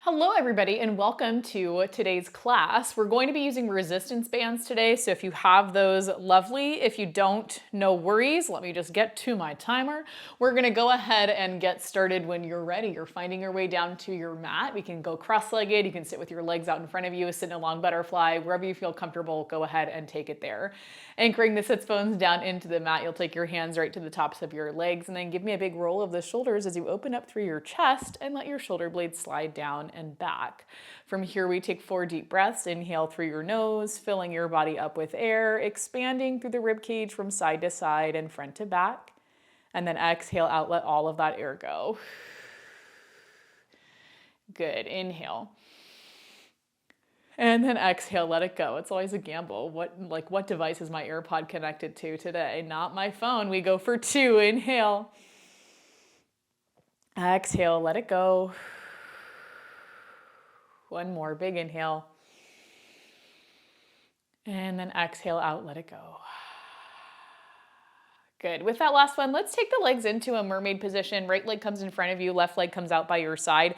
Hello everybody and welcome to today's class. We're going to be using resistance bands today, so if you have those, lovely. If you don't, no worries. Let me just get to my timer. We're gonna go ahead and get started when you're ready. You're finding your way down to your mat. We can go cross-legged, you can sit with your legs out in front of you, sit in a long butterfly, wherever you feel comfortable, go ahead and take it there. Anchoring the sits bones down into the mat, you'll take your hands right to the tops of your legs and then give me a big roll of the shoulders as you open up through your chest and let your shoulder blades slide down and back. From here, we take 4 deep breaths. Inhale through your nose, filling your body up with air, expanding through the rib cage from side to side and front to back. And then exhale out, let all of that air go. Good, inhale. And then exhale, let it go. It's always a gamble. What device is my AirPod connected to today? Not my phone. We go for 2, inhale. Exhale, let it go. One more, big inhale. And then exhale out, let it go. Good. With that last one, let's take the legs into a mermaid position. Right leg comes in front of you, left leg comes out by your side.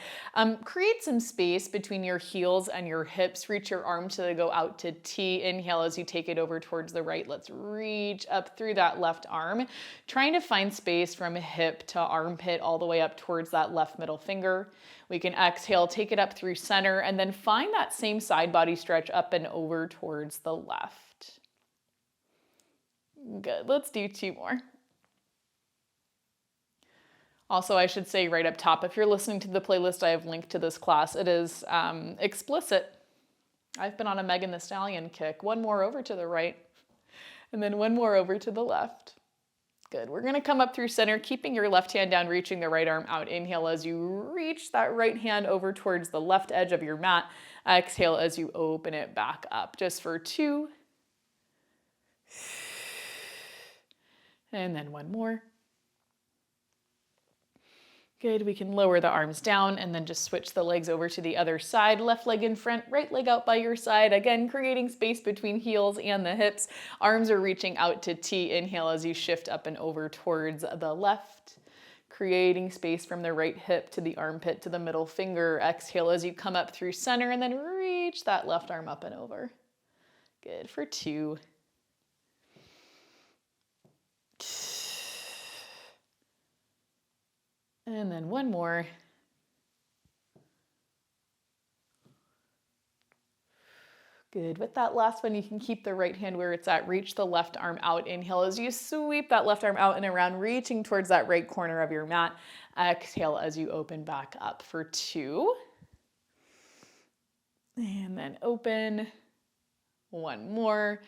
Create some space between your heels and your hips. Reach your arm to go out to T. Inhale as you take it over towards the right. Let's reach up through that left arm. Trying to find space from hip to armpit all the way up towards that left middle finger. We can exhale, take it up through center, and then find that same side body stretch up and over towards the left. Good, let's do 2 more. Also, I should say right up top, if you're listening to the playlist I have linked to this class, it is explicit. I've been on a Megan Thee Stallion kick. 1 more over to the right, and then 1 more over to the left. Good, we're gonna come up through center, keeping your left hand down, reaching the right arm out. Inhale as you reach that right hand over towards the left edge of your mat. Exhale as you open it back up, just for 2. And then 1 more. Good, we can lower the arms down and then just switch the legs over to the other side. Left leg in front, right leg out by your side. Again, creating space between heels and the hips. Arms are reaching out to T. Inhale as you shift up and over towards the left. Creating space from the right hip to the armpit to the middle finger. Exhale as you come up through center and then reach that left arm up and over. Good, for 2. And then 1 more. Good. With that last one, you can keep the right hand where it's at. Reach the left arm out. Inhale as you sweep that left arm out and around, reaching towards that right corner of your mat. Exhale as you open back up for 2. And then open. 1 more.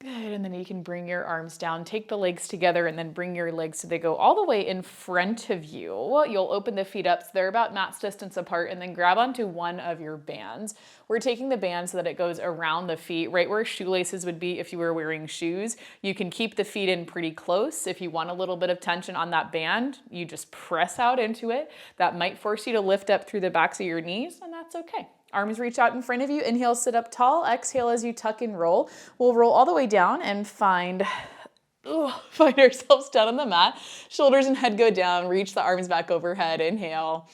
Good, and then you can bring your arms down, take the legs together, and then bring your legs so they go all the way in front of you. You'll open the feet up so they're about mat's distance apart, and then grab onto one of your bands. We're taking the band so that it goes around the feet, right where shoelaces would be if you were wearing shoes. You can keep the feet in pretty close. If you want a little bit of tension on that band, you just press out into it. That might force you to lift up through the backs of your knees, and that's okay. Arms reach out in front of you. Inhale, sit up tall. Exhale as you tuck and roll. We'll roll all the way down and find ourselves down on the mat. Shoulders and head go down. Reach the arms back overhead. Inhale.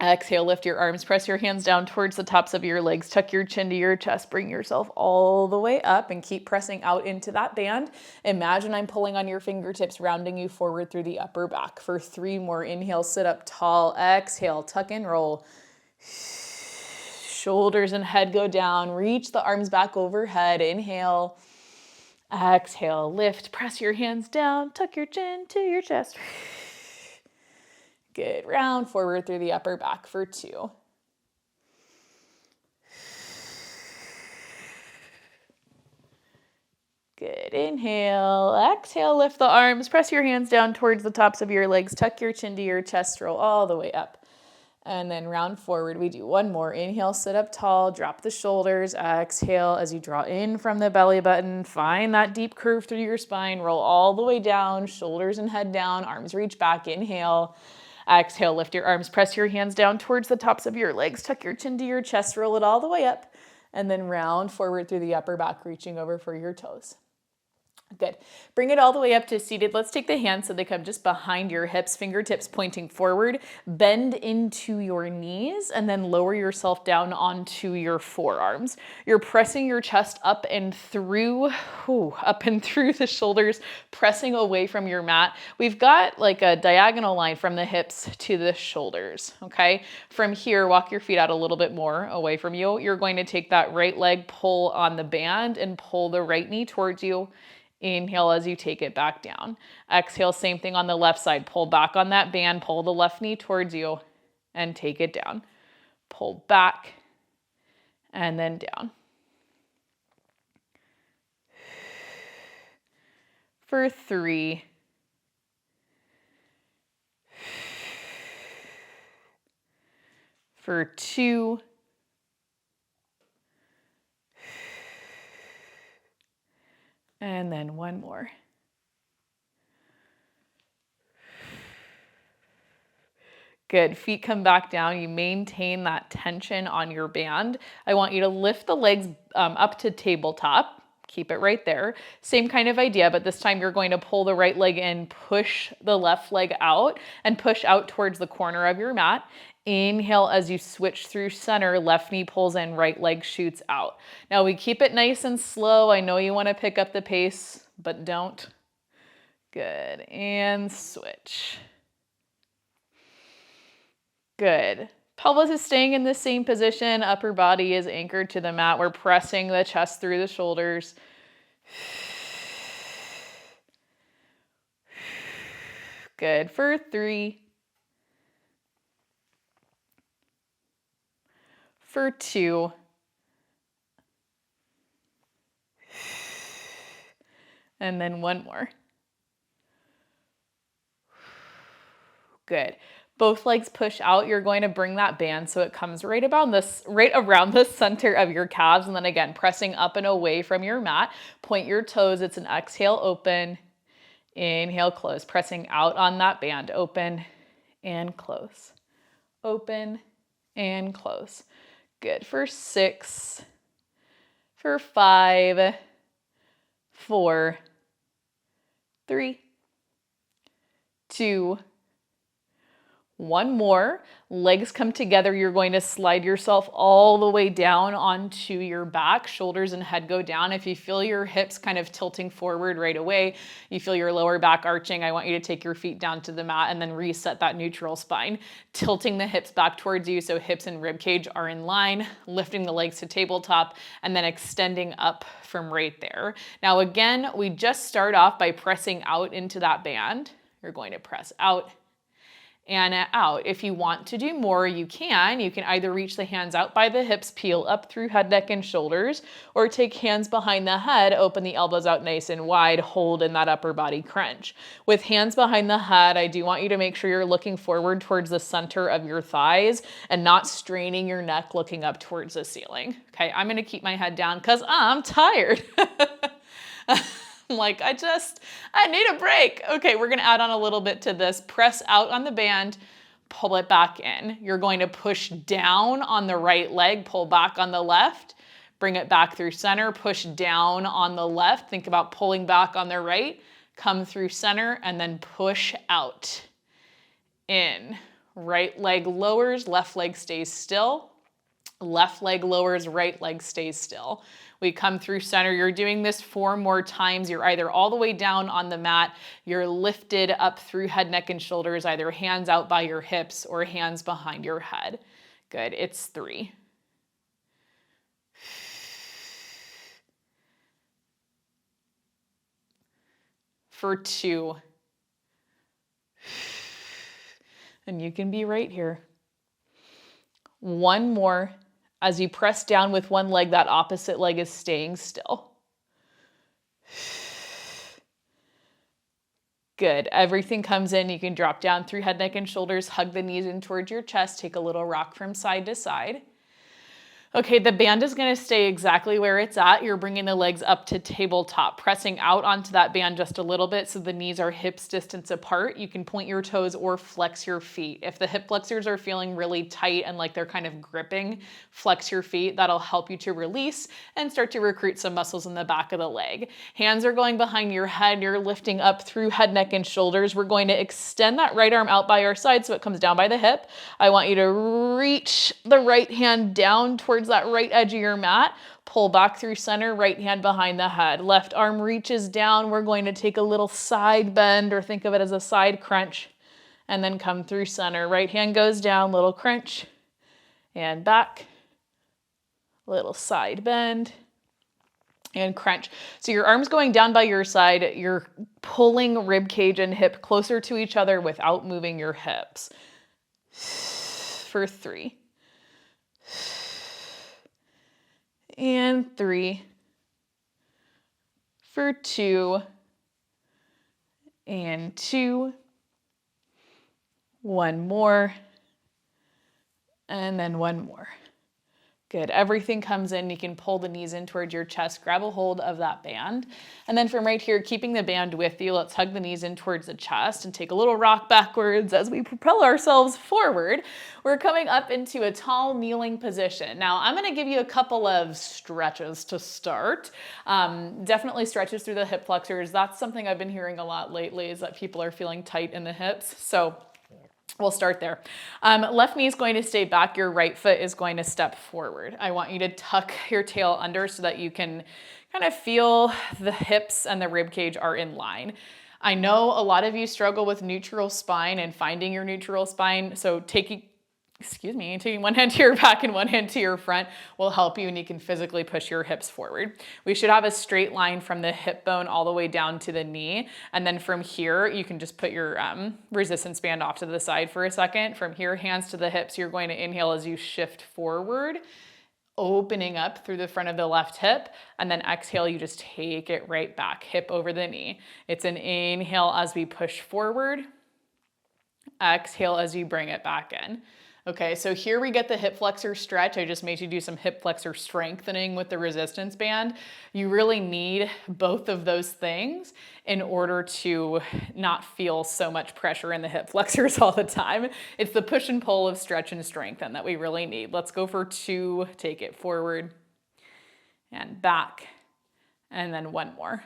Exhale, lift your arms. Press your hands down towards the tops of your legs. Tuck your chin to your chest. Bring yourself all the way up and keep pressing out into that band. Imagine I'm pulling on your fingertips, rounding you forward through the upper back. For 3 more. Inhale, sit up tall. Exhale, tuck and roll. Shoulders and head go down. Reach the arms back overhead. Inhale. Exhale, lift. Press your hands down. Tuck your chin to your chest. Good. Round forward through the upper back for 2. Good. Inhale. Exhale, lift the arms. Press your hands down towards the tops of your legs. Tuck your chin to your chest. Roll all the way up. And then round forward, we do 1 more. Inhale, sit up tall, drop the shoulders. Exhale as you draw in from the belly button. Find that deep curve through your spine. Roll all the way down, shoulders and head down, arms reach back. Inhale. Exhale, lift your arms, press your hands down towards the tops of your legs. Tuck your chin to your chest, roll it all the way up. And then round forward through the upper back, reaching over for your toes. Good. Bring it all the way up to seated. Let's take the hands so they come just behind your hips, fingertips pointing forward. Bend into your knees and then lower yourself down onto your forearms. You're pressing your chest up and through the shoulders, pressing away from your mat. We've got like a diagonal line from the hips to the shoulders, okay? From here, walk your feet out a little bit more away from you. You're going to take that right leg, pull on the band and pull the right knee towards you. Inhale as you take it back down. Exhale, same thing on the left side. Pull back on that band, pull the left knee towards you and take it down. Pull back and then down. For 3. For 2. And then 1 more. Good. Feet come back down. You maintain that tension on your band. I want you to lift the legs up to tabletop. Keep it right there. Same kind of idea, but this time you're going to pull the right leg in, push the left leg out, and push out towards the corner of your mat. Inhale as you switch through center, left knee pulls in, right leg shoots out. Now we keep it nice and slow. I know you want to pick up the pace, but don't. Good, and switch. Good. Pelvis is staying in the same position. Upper body is anchored to the mat. We're pressing the chest through the shoulders. Good. For 3. For 2. And then 1 more. Good. Both legs push out. You're going to bring that band so it comes right around the center of your calves. And then again, pressing up and away from your mat. Point your toes. It's an exhale, open. Inhale, close. Pressing out on that band. Open and close. Open and close. Good. For 6. For 5. 4. 3. 2. 1 more. Legs come together. You're going to slide yourself all the way down onto your back. Shoulders and head go down. If you feel your hips kind of tilting forward right away, you feel your lower back arching, I want you to take your feet down to the mat and then reset that neutral spine. Tilting the hips back towards you so hips and rib cage are in line, lifting the legs to tabletop, and then extending up from right there. Now again, we just start off by pressing out into that band. You're going to press out and out. If you want to do more, you can. You can either reach the hands out by the hips, peel up through head, neck, and shoulders, or take hands behind the head, open the elbows out nice and wide, hold in that upper body crunch. With hands behind the head, I do want you to make sure you're looking forward towards the center of your thighs and not straining your neck looking up towards the ceiling. Okay, I'm gonna keep my head down because I'm tired. Like, I need a break. Okay, we're gonna add on a little bit to this. Press out on the band, pull it back in. You're going to push down on the right leg, pull back on the left, bring it back through center, push down on the left. Think about pulling back on the right, come through center, and then push out. In. Right leg lowers, left leg stays still. Left leg lowers, right leg stays still. We come through center. You're doing this 4 more times. You're either all the way down on the mat, you're lifted up through head, neck, and shoulders, either hands out by your hips or hands behind your head. Good, it's 3. For 2. And you can be right here. 1 more. As you press down with one leg, that opposite leg is staying still. Good. Everything comes in. You can drop down through head, neck, and shoulders, hug the knees in towards your chest, take a little rock from side to side. Okay, the band is gonna stay exactly where it's at. You're bringing the legs up to tabletop, pressing out onto that band just a little bit so the knees are hips distance apart. You can point your toes or flex your feet. If the hip flexors are feeling really tight and like they're kind of gripping, flex your feet. That'll help you to release and start to recruit some muscles in the back of the leg. Hands are going behind your head. You're lifting up through head, neck, and shoulders. We're going to extend that right arm out by our side so it comes down by the hip. I want you to reach the right hand down towards that right edge of your mat. Pull back through center, right hand behind the head. Left arm reaches down. We're going to take a little side bend, or think of it as a side crunch, and then come through center. Right hand goes down, little crunch, and back, little side bend, and crunch. So your arm's going down by your side. You're pulling rib cage and hip closer to each other without moving your hips. For 3. And 3. For 2. And 2. One more. And then one more. Good. Everything comes in. You can pull the knees in towards your chest, grab a hold of that band. And then from right here, keeping the band with you, let's hug the knees in towards the chest and take a little rock backwards as we propel ourselves forward. We're coming up into a tall kneeling position. Now, I'm going to give you a couple of stretches to start. Definitely stretches through the hip flexors. That's something I've been hearing a lot lately, is that people are feeling tight in the hips. So we'll start there. Left knee is going to stay back. Your right foot is going to step forward. I want you to tuck your tail under so that you can kind of feel the hips and the rib cage are in line. I know a lot of you struggle with neutral spine and finding your neutral spine. So taking one hand to your back and one hand to your front will help you, and you can physically push your hips forward. We should have a straight line from the hip bone all the way down to the knee. And then from here, you can just put your resistance band off to the side for a second. From here, hands to the hips, you're going to inhale as you shift forward, opening up through the front of the left hip, and then exhale, you just take it right back, hip over the knee. It's an inhale as we push forward, exhale as you bring it back in. Okay, so here we get the hip flexor stretch. I just made you do some hip flexor strengthening with the resistance band. You really need both of those things in order to not feel so much pressure in the hip flexors all the time. It's the push and pull of stretch and strengthen that we really need. Let's go for 2. Take it forward and back, and then one more.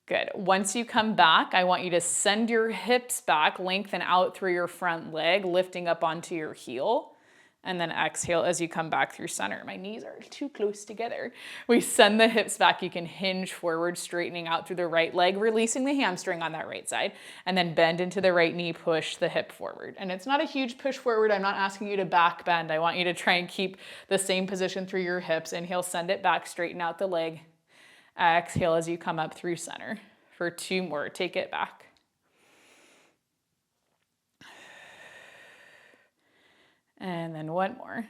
Good. Once you come back, I want you to send your hips back, lengthen out through your front leg, lifting up onto your heel, and then exhale as you come back through center. My knees are too close together. We send the hips back. You can hinge forward, straightening out through the right leg, releasing the hamstring on that right side, and then bend into the right knee, push the hip forward. And it's not a huge push forward. I'm not asking you to back bend. I want you to try and keep the same position through your hips. Inhale, send it back, straighten out the leg. Exhale as you come up through center. For 2 more, take it back. And then one more.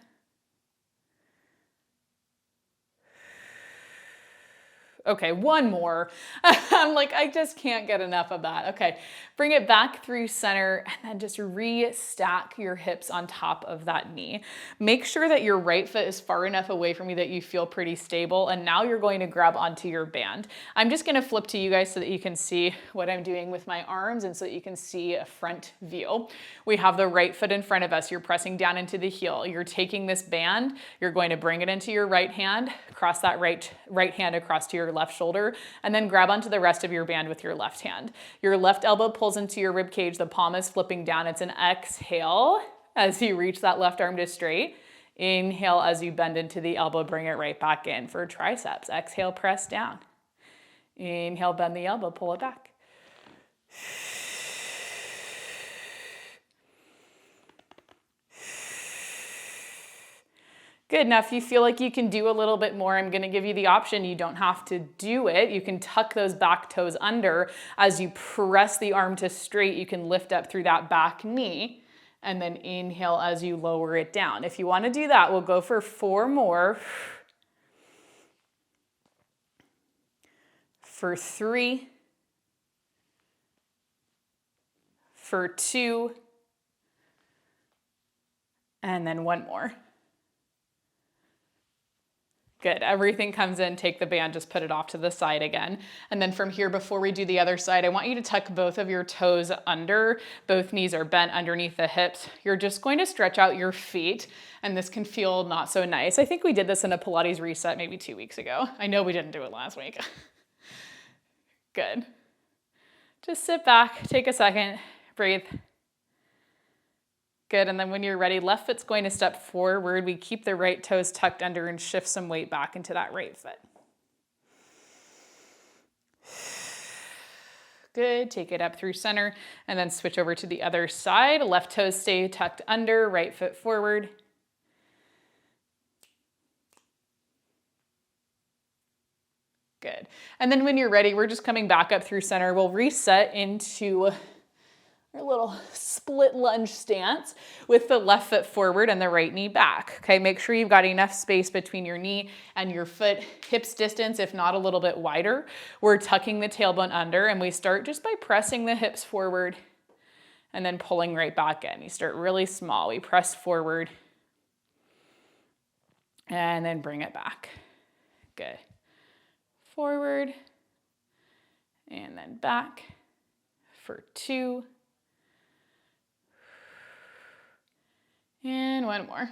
Okay, one more. I'm like, I just can't get enough of that. Okay, bring it back through center and then just re-stack your hips on top of that knee. Make sure that your right foot is far enough away from you that you feel pretty stable. And now you're going to grab onto your band. I'm just gonna flip to you guys so that you can see what I'm doing with my arms and so that you can see a front view. We have the right foot in front of us. You're pressing down into the heel. You're taking this band, you're going to bring it into your right hand, cross that right hand across to your left shoulder, and then grab onto the rest of your band with your left hand. Your left elbow pulls into your rib cage. The palm is flipping down. It's an exhale as you reach that left arm to straight. Inhale as you bend into the elbow, bring it right back in for triceps. Exhale, press down. Inhale, bend the elbow, pull it back. Good. Now, if you feel like you can do a little bit more, I'm going to give you the option. You don't have to do it. You can tuck those back toes under. As you press the arm to straight, you can lift up through that back knee and then inhale as you lower it down. If you want to do that, we'll go for 4 more. For 3. For 2. And then one more. Good. Everything comes in, take the band, just put it off to the side again. And then from here, before we do the other side, I want you to tuck both of your toes under. Both knees are bent underneath the hips. You're just going to stretch out your feet, and this can feel not so nice. I think we did this in a Pilates reset maybe 2 weeks ago. I know we didn't do it last week. Good. Just sit back, take a second, breathe. Good, and then when you're ready, left foot's going to step forward. We keep the right toes tucked under and shift some weight back into that right foot. Good, take it up through center and then switch over to the other side. Left toes stay tucked under, right foot forward. Good, and then when you're ready, we're just coming back up through center. We'll reset into our little split lunge stance with the left foot forward and the right knee back. Okay, make sure you've got enough space between your knee and your foot, hips distance, if not a little bit wider. We're tucking the tailbone under, and we start just by pressing the hips forward and then pulling right back in. You start really small. We press forward and then bring it back. Good. Forward and then back for 2. And 1 more.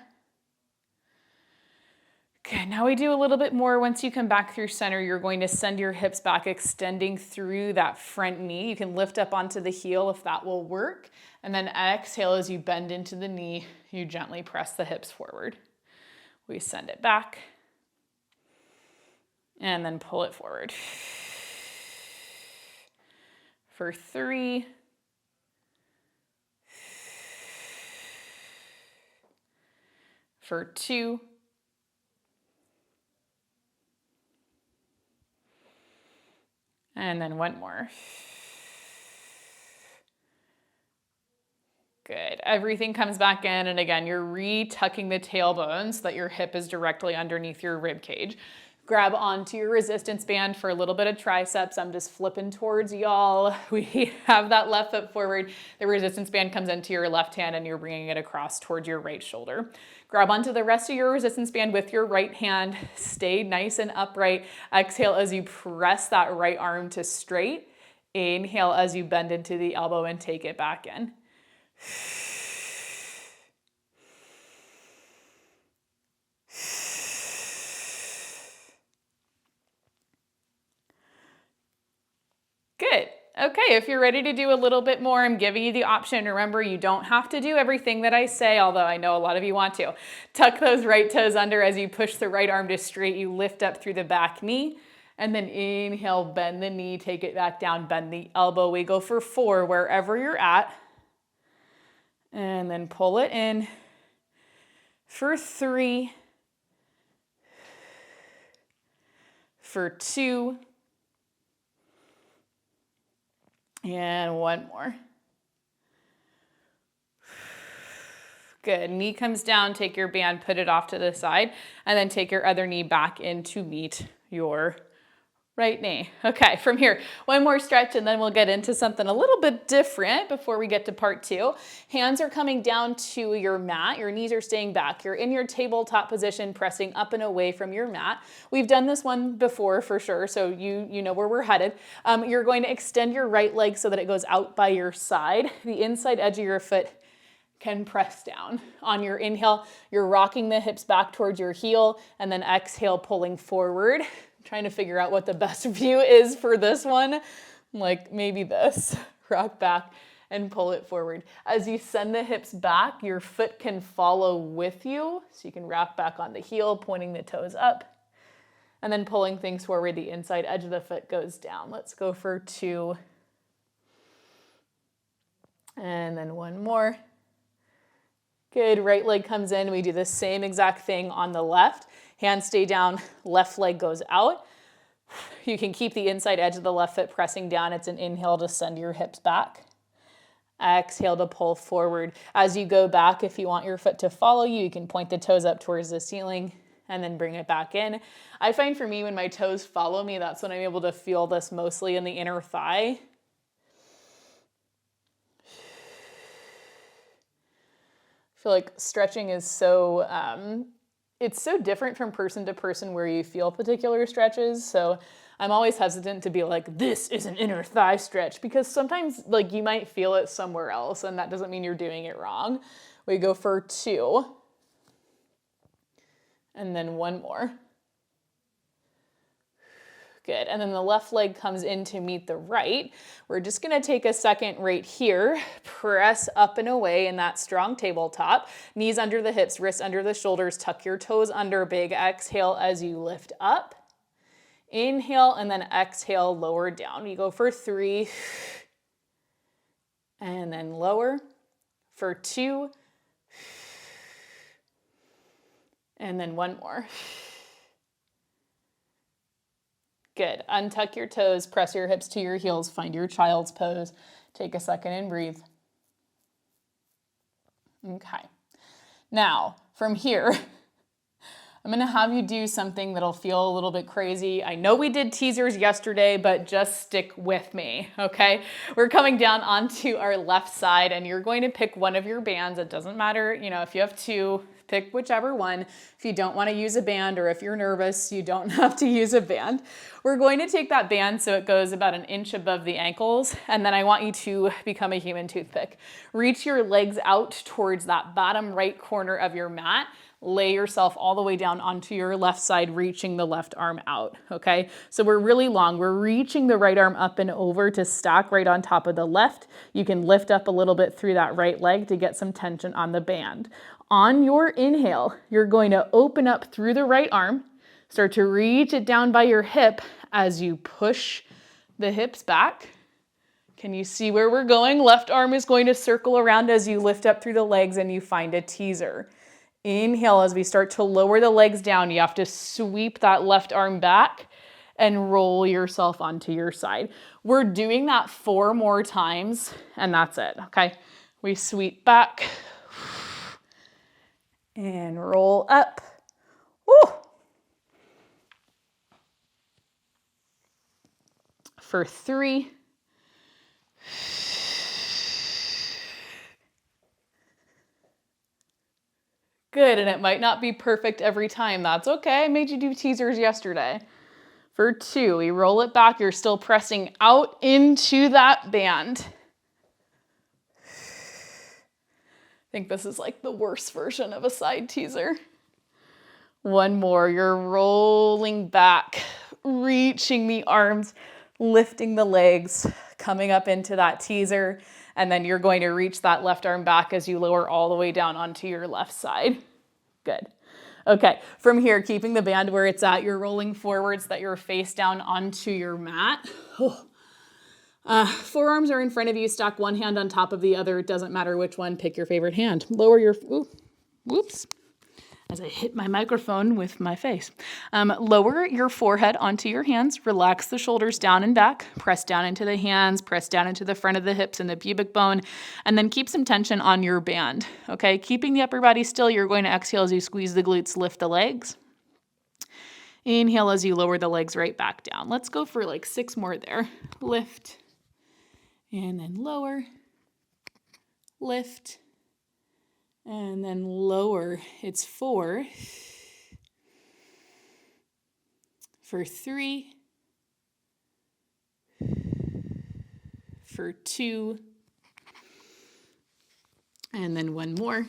Okay, now we do a little bit more. Once you come back through center, you're going to send your hips back, extending through that front knee. You can lift up onto the heel if that will work. And then exhale as you bend into the knee, you gently press the hips forward. We send it back and then pull it forward. For 3. For 2. And then 1 more. Good. Everything comes back in, and again, you're re-tucking the tailbone so that your hip is directly underneath your rib cage. Grab onto your resistance band for a little bit of triceps. I'm just flipping towards y'all. We have that left foot forward. The resistance band comes into your left hand and you're bringing it across towards your right shoulder. Grab onto the rest of your resistance band with your right hand. Stay nice and upright. Exhale as you press that right arm to straight. Inhale as you bend into the elbow and take it back in. Good. Okay, if you're ready to do a little bit more, I'm giving you the option. Remember, you don't have to do everything that I say, although I know a lot of you want to. Tuck those right toes under as you push the right arm to straight. You lift up through the back knee, and then inhale, bend the knee, take it back down, bend the elbow. We go for 4 wherever you're at, and then pull it in for 3, for 2, and 1 more. Good. Knee comes down, take your band, put it off to the side, and then take your other knee back in to meet your right knee. Okay, from here, 1 more stretch and then we'll get into something a little bit different before we get to part 2. Hands are coming down to your mat. Your knees are staying back. You're in your tabletop position, pressing up and away from your mat. We've done this one before for sure, so you know where we're headed. You're going to extend your right leg so that it goes out by your side. The inside edge of your foot can press down. On your inhale, you're rocking the hips back towards your heel, and then exhale, pulling forward. Trying to figure out what the best view is for this one. Like maybe this. Rock back and pull it forward. As you send the hips back, your foot can follow with you. So you can wrap back on the heel, pointing the toes up, and then pulling things forward. The inside edge of the foot goes down. Let's go for 2. And then 1 more. Good. Right leg comes in. We do the same exact thing on the left. Hands stay down, left leg goes out. You can keep the inside edge of the left foot pressing down. It's an inhale to send your hips back. Exhale to pull forward. As you go back, if you want your foot to follow you, you can point the toes up towards the ceiling and then bring it back in. I find for me, when my toes follow me, that's when I'm able to feel this mostly in the inner thigh. I feel like stretching is so it's so different from person to person where you feel particular stretches. So I'm always hesitant to be like, this is an inner thigh stretch, because sometimes like you might feel it somewhere else and that doesn't mean you're doing it wrong. We go for 2 and then 1 more. Good, and then the left leg comes in to meet the right. We're just gonna take a second right here, press up and away in that strong tabletop. Knees under the hips, wrists under the shoulders, tuck your toes under, big exhale as you lift up. Inhale and then exhale, lower down. We go for 3 and then lower for 2 and then 1 more. Good. Untuck your toes, press your hips to your heels, find your child's pose. Take a second and breathe. Okay. Now, from here, I'm gonna have you do something that'll feel a little bit crazy. I know we did teasers yesterday, but just stick with me, okay? We're coming down onto our left side and you're going to pick one of your bands. It doesn't matter, you know, if you have 2, pick whichever one. If you don't want to use a band, or if you're nervous, you don't have to use a band. We're going to take that band so it goes about 1 inch above the ankles, and then I want you to become a human toothpick. Reach your legs out towards that bottom right corner of your mat. Lay yourself all the way down onto your left side, reaching the left arm out, okay? So we're really long. We're reaching the right arm up and over to stack right on top of the left. You can lift up a little bit through that right leg to get some tension on the band. On your inhale, you're going to open up through the right arm, start to reach it down by your hip as you push the hips back. Can you see where we're going? Left arm is going to circle around as you lift up through the legs and you find a teaser. Inhale as we start to lower the legs down. You have to sweep that left arm back and roll yourself onto your side. We're doing that 4 more times and that's it, okay? We sweep back and roll up. Woo! For 3. Good, and it might not be perfect every time. That's okay. I made you do teasers yesterday. For 2, we roll it back. You're still pressing out into that band. I think this is like the worst version of a side teaser. 1 more. You're rolling back, reaching the arms, lifting the legs, coming up into that teaser, and then you're going to reach that left arm back as you lower all the way down onto your left side. Good. Okay, from here, keeping the band where it's at, you're rolling forward so that you're face down onto your mat. Forearms are in front of you, stack one hand on top of the other. It doesn't matter which one, pick your favorite hand. Lower your, whoops, as I hit my microphone with my face. Lower your forehead onto your hands, relax the shoulders down and back, press down into the hands, press down into the front of the hips and the pubic bone, and then keep some tension on your band, okay? Keeping the upper body still, you're going to exhale as you squeeze the glutes, lift the legs. Inhale as you lower the legs right back down. Let's go for like 6 more there. Lift, and then lower, lift, and then lower. It's 4. For 3. For 2. And then 1 more.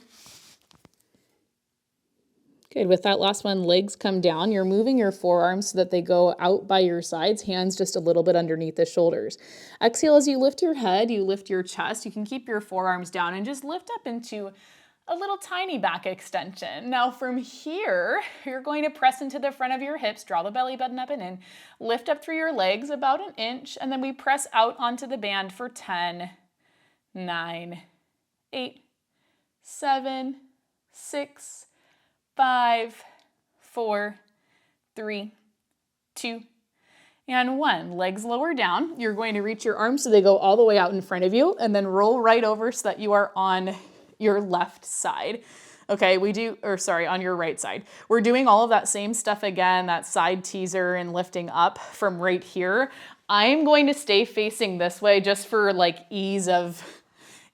Good, with that last one, legs come down. You're moving your forearms so that they go out by your sides, hands just a little bit underneath the shoulders. Exhale as you lift your head, you lift your chest. You can keep your forearms down and just lift up into a little tiny back extension. Now from here, you're going to press into the front of your hips, draw the belly button up and in, lift up through your legs about 1 inch, and then we press out onto the band for 10, 9, 8, 7, 6, 5, 4, 3, 2, and 1. Legs lower down. You're going to reach your arms so they go all the way out in front of you, and then roll right over so that you are on your left side. Okay, on your right side. We're doing all of that same stuff again, that side teaser and lifting up from right here. I'm going to stay facing this way just for like ease of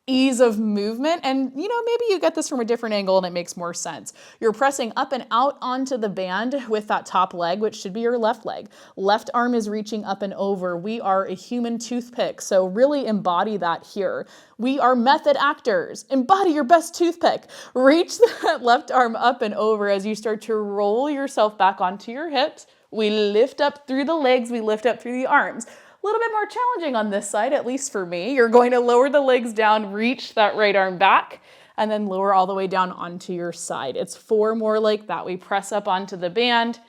ease of movement. And maybe you get this from a different angle and it makes more sense. You're pressing up and out onto the band with that top leg, which should be your left leg. Left arm is reaching up and over. We are a human toothpick, so really embody that here. We are method actors. Embody your best toothpick. Reach that left arm up and over as you start to roll yourself back onto your hips. We lift up through the legs, we lift up through the arms. A little bit more challenging on this side, at least for me. You're going to lower the legs down, reach that right arm back, and then lower all the way down onto your side. It's 4 more like that. We press up onto the band.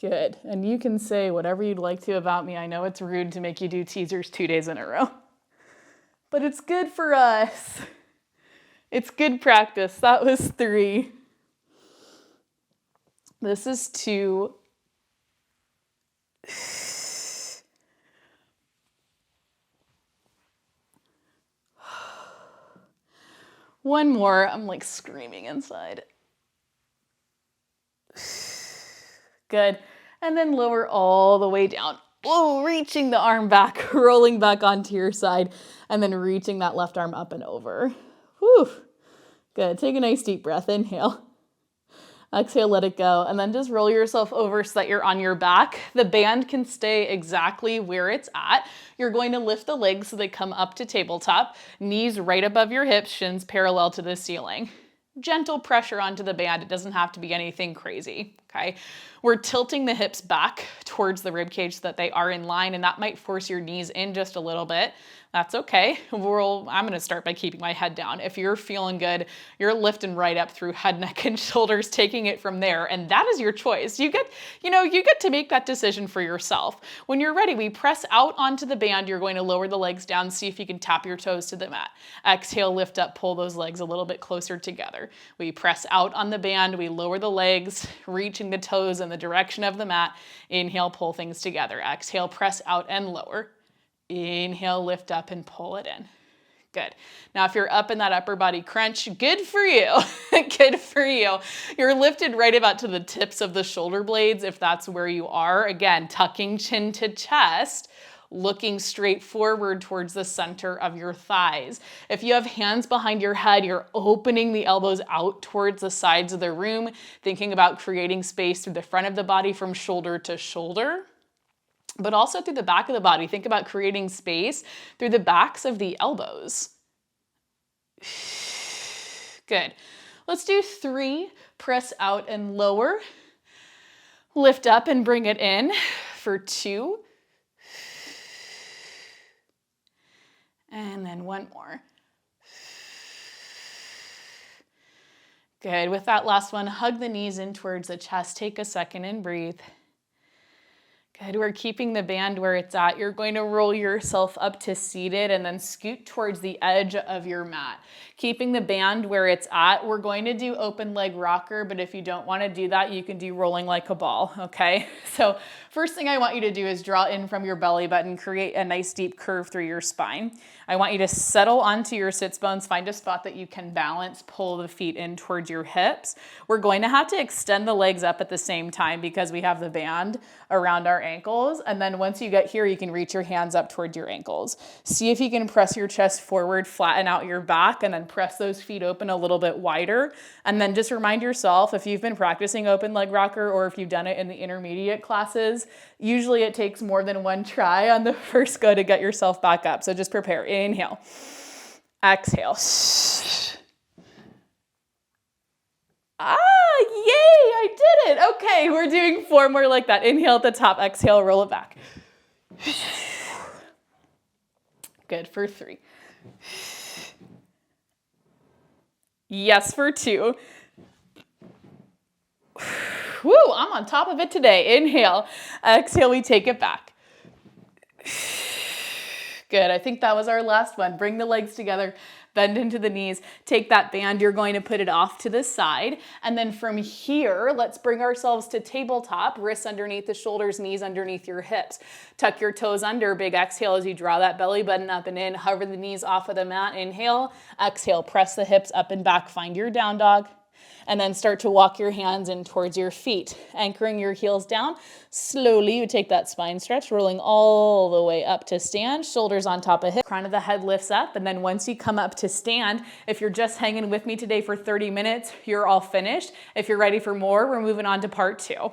Good. And you can say whatever you'd like to about me. I know it's rude to make you do teasers 2 days in a row, but it's good for us. It's good practice. That was 3. This is 2. One more. I'm like screaming inside. Good. And then lower all the way down. Whoa, reaching the arm back, rolling back onto your side, and then reaching that left arm up and over. Whew. Good. Take a nice deep breath. Inhale. Exhale, let it go. And then just roll yourself over so that you're on your back. The band can stay exactly where it's at. You're going to lift the legs so they come up to tabletop. Knees right above your hips, shins parallel to the ceiling. Gentle pressure onto the band. It doesn't have to be anything crazy, okay? We're tilting the hips back towards the rib cage so that they are in line, and that might force your knees in just a little bit. That's okay. I'm gonna start by keeping my head down. If you're feeling good, you're lifting right up through head, neck, and shoulders, taking it from there, and that is your choice. You get to make that decision for yourself. When you're ready, we press out onto the band. You're going to lower the legs down, see if you can tap your toes to the mat. Exhale, lift up, pull those legs a little bit closer together. We press out on the band, we lower the legs, reaching the toes in the direction of the mat. Inhale, pull things together. Exhale, press out and lower. Inhale, lift up and pull it in. Good. Now, if you're up in that upper body crunch, good for you. Good for you. You're lifted right about to the tips of the shoulder blades if that's where you are. Again, tucking chin to chest, looking straight forward towards the center of your thighs. If you have hands behind your head, you're opening the elbows out towards the sides of the room, thinking about creating space through the front of the body from shoulder to shoulder, but also through the back of the body. Think about creating space through the backs of the elbows. Good. Let's do 3. Press out and lower. Lift up and bring it in for 2. And then 1 more. Good. With that last one, hug the knees in towards the chest. Take a second and breathe. Good. We're keeping the band where it's at. You're going to roll yourself up to seated and then scoot towards the edge of your mat. Keeping the band where it's at. We're going to do open leg rocker, but if you don't want to do that, you can do rolling like a ball, okay? So first thing I want you to do is draw in from your belly button, create a nice deep curve through your spine. I want you to settle onto your sits bones, find a spot that you can balance, pull the feet in towards your hips. We're going to have to extend the legs up at the same time because we have the band around our ankles. And then once you get here, you can reach your hands up towards your ankles. See if you can press your chest forward, flatten out your back, and then press those feet open a little bit wider. And then just remind yourself, if you've been practicing open leg rocker or if you've done it in the intermediate classes, usually it takes more than 1 try on the first go to get yourself back up. So just prepare. Inhale. Exhale. Yay, I did it. Okay, we're doing 4 more like that. Inhale at the top, exhale, roll it back. Good for 3. Yes for 2. Woo, I'm on top of it today. Inhale, exhale, we take it back. Good, I think that was our last one. Bring the legs together, bend into the knees, take that band, you're going to put it off to the side. And then from here, let's bring ourselves to tabletop, wrists underneath the shoulders, knees underneath your hips. Tuck your toes under, big exhale as you draw that belly button up and in, hover the knees off of the mat, inhale, exhale, press the hips up and back, find your down dog. And then start to walk your hands in towards your feet, anchoring your heels down. Slowly, you take that spine stretch, rolling all the way up to stand, shoulders on top of hips, crown of the head lifts up. And then once you come up to stand, if you're just hanging with me today for 30 minutes, you're all finished. If you're ready for more, we're moving on to part 2.